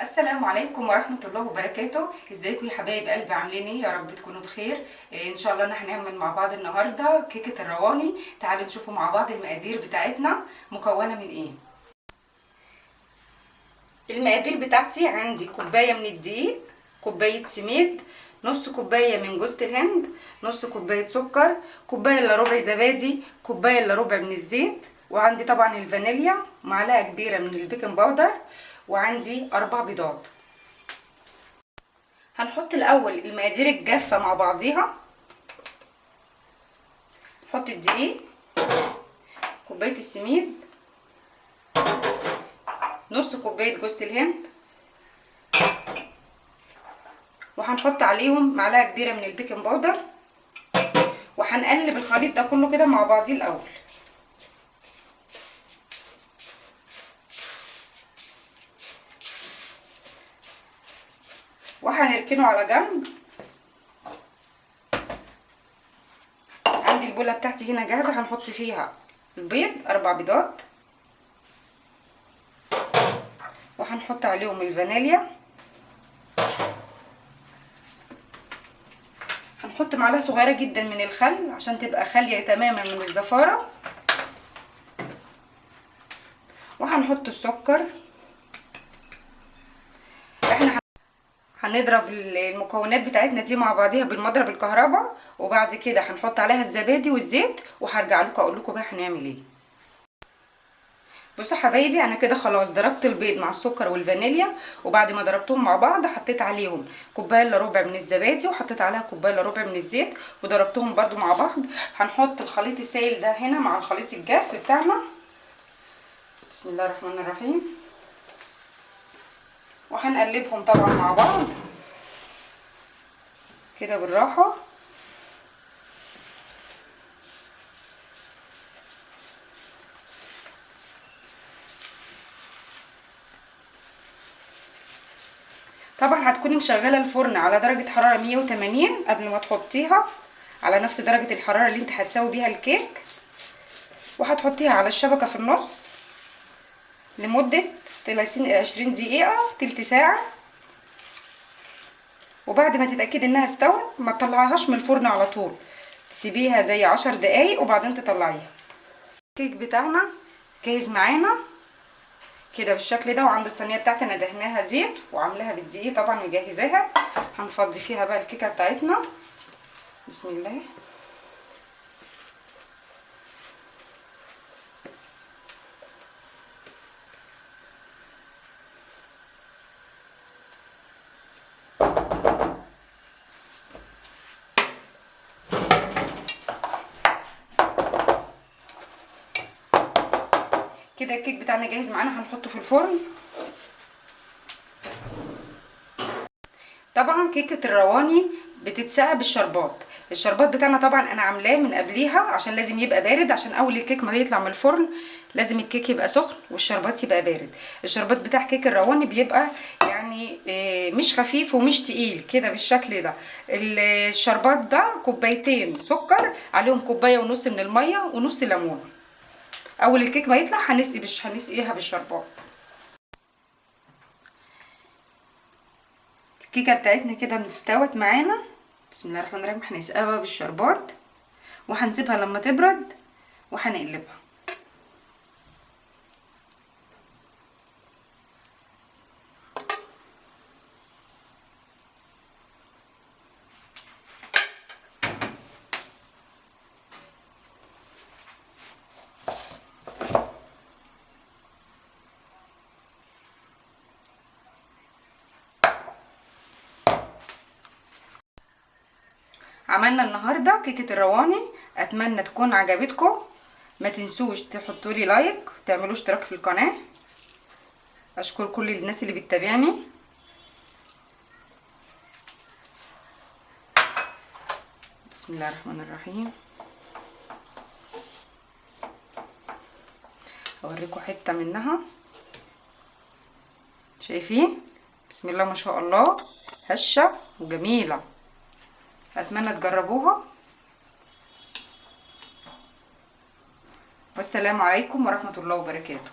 السلام عليكم ورحمة الله وبركاته. ازيكم يا حبايب قلبي؟ عاملين ايه؟ يا رب تكونوا بخير. ان شاء الله هنعمل مع بعض النهارده كيكة الرواني. تعالوا نشوفوا مع بعض المقادير بتاعتنا مكونة من ايه. المقادير بتاعتي: عندي كوباية من الدقيق، كوباية سميد، نص كوباية من جوز الهند، نص كوباية سكر، كوباية الا ربع زبادي، كوباية الا ربع من الزيت، وعندي طبعا الفانيليا، معلقة كبيرة من البيكنج باودر، وعندي 4 بيضات. هنحط الاول المقادير الجافه مع بعضيها. نحط الدقيق، كوبايه السميد، نص كوبايه جوز الهند، وهنحط عليهم معلقه كبيره من البيكنج باودر، وهنقلب الخليط ده كله كده مع بعضيه الاول. وهنركنه على جنب. عندي البوله بتاعتي هنا جاهزه، هنحط فيها البيض 4 بيضات، وهنحط عليهم الفانيليا، هنحط معلقه صغيره جدا من الخل عشان تبقى خاليه تماما من الزفاره، وهنحط السكر. احنا هنضرب المكونات بتاعتنا دي مع بعضيها بالمضرب الكهرباء، وبعد كده هنحط عليها الزبادي والزيت، وهرجع لكم اقول لكم بقى هنعمل ايه. بصوا حبايبي، انا كده خلاص ضربت البيض مع السكر والفانيليا، وبعد ما ضربتهم مع بعض حطيت عليهم كوبايه الا ربع من الزبادي، وحطيت عليها كوبايه الا ربع من الزيت، وضربتهم برده مع بعض. هنحط الخليط السائل ده هنا مع الخليط الجاف بتاعنا. بسم الله الرحمن الرحيم. وهنقلبهم طبعا مع بعض كده بالراحه. طبعا هتكوني مشغله الفرن على درجه حراره 180 قبل ما تحطيها على نفس درجه الحراره اللي انت هتسوي بيها الكيك، وهتحطيها على الشبكه في النص لمده 20 دقيقه، تلت ساعه. وبعد ما تتاكدي انها استوت ما تطلعيهاش من الفرن على طول، تسيبيها زي 10 دقايق وبعدين تطلعيها. الكيك بتاعنا جاهز معانا كده بالشكل ده، وعند الصينيه بتاعتي انا دهناها زيت وعاملاها بالدقيق طبعا مجهزاها. هنفضي فيها بقى الكيكه بتاعتنا. بسم الله. كده الكيك بتاعنا جاهز معانا، هنحطه في الفرن. طبعا كيكه الرواني بتتسقى بالشربات. الشربات بتاعنا طبعا انا عاملاه من قبليها عشان لازم يبقى بارد، عشان اول الكيك ما يطلع من الفرن لازم الكيك يبقى سخن والشربات يبقى بارد. الشربات بتاع كيك الرواني بيبقى يعني مش خفيف ومش تقيل كده بالشكل ده. الشربات ده كوبايتين سكر عليهم كوبايه ونص من الميه ونص ليمونه. اول الكيك ما يطلع هنسقيها بالشربات. الكيكه بتاعتنا كده استوت معانا. بسم الله الرحمن الرحيم. هنسقيها بالشربات وهنسيبها لما تبرد وهنقلبها. عملنا النهارده كيكه الرواني، اتمنى تكون عجبتكم. ما تنسوش تحطوا لي لايك وتعملوا اشتراك في القناه. اشكر كل الناس اللي بتتابعني. بسم الله الرحمن الرحيم. اوريكم حته منها. شايفين؟ بسم الله ما شاء الله، هشه وجميله. اتمنى تجربوها، والسلام عليكم ورحمه الله وبركاته.